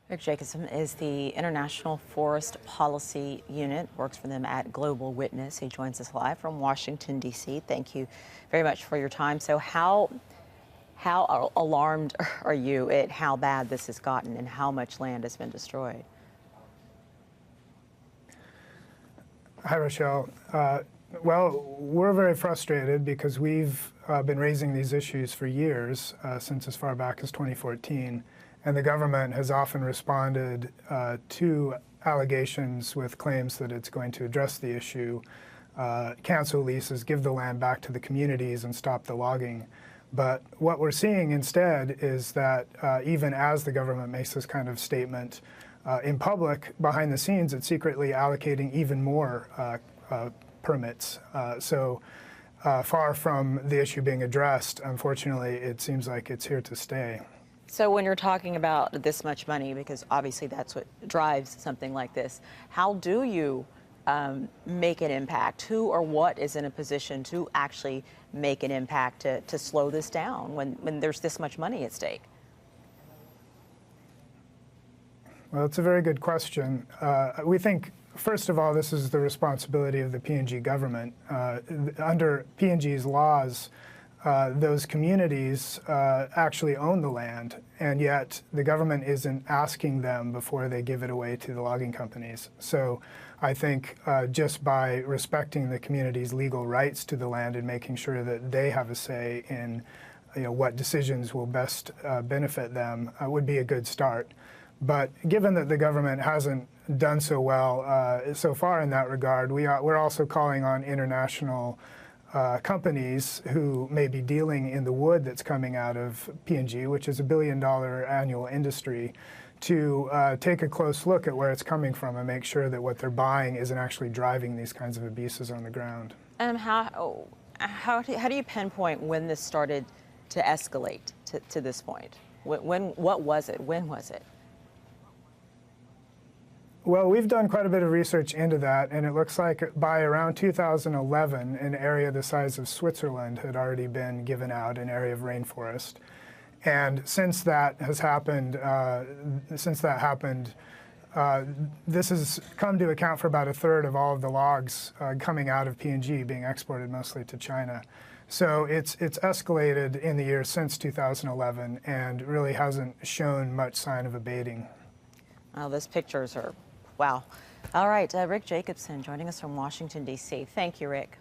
Rick Jacobsen is the International Forest Policy Unit, works for them at Global Witness. He joins us live from Washington, D.C. Thank you very much for your time. So how alarmed are you at how bad this has gotten and how much land has been destroyed? Hi, Rochelle. Well, we're very frustrated because we've been raising these issues for years, since as far back as 2014. And the government has often responded to allegations with claims that it's going to address the issue, cancel leases, give the land back to the communities, and stop the logging. But what we're seeing instead is that even as the government makes this kind of statement in public, behind the scenes, it's secretly allocating even more permits. So far from the issue being addressed, unfortunately, it seems like it's here to stay. So when you're talking about this much money, because obviously that's what drives something like this, how do you make an impact? Who or what is in a position to actually make an impact to slow this down when there's this much money at stake? Well, it's a very good question. We think, first of all, this is the responsibility of the PNG government. Under PNG's laws, those communities actually own the land, and yet the government isn't asking them before they give it away to the logging companies. So I think just by respecting the community's legal rights to the land and making sure that they have a say in what decisions will best benefit them would be a good start. But given that the government hasn't done so well so far in that regard, we're also calling on international companies who may be dealing in the wood that's coming out of PNG, which is $1 billion annual industry, to take a close look at where it's coming from and make sure that what they're buying isn't actually driving these kinds of abuses on the ground. How do you pinpoint when this started to escalate to this point? What was it? When was it? Well, we've done quite a bit of research into that, and it looks like by around 2011, an area the size of Switzerland had already been given out, an area of rainforest. And since that has happened, this has come to account for about a third of all of the logs coming out of PNG, being exported mostly to China. So it's escalated in the years since 2011 and really hasn't shown much sign of abating. Well, those pictures are, wow. All right, Rick Jacobsen joining us from Washington, D.C. Thank you, Rick.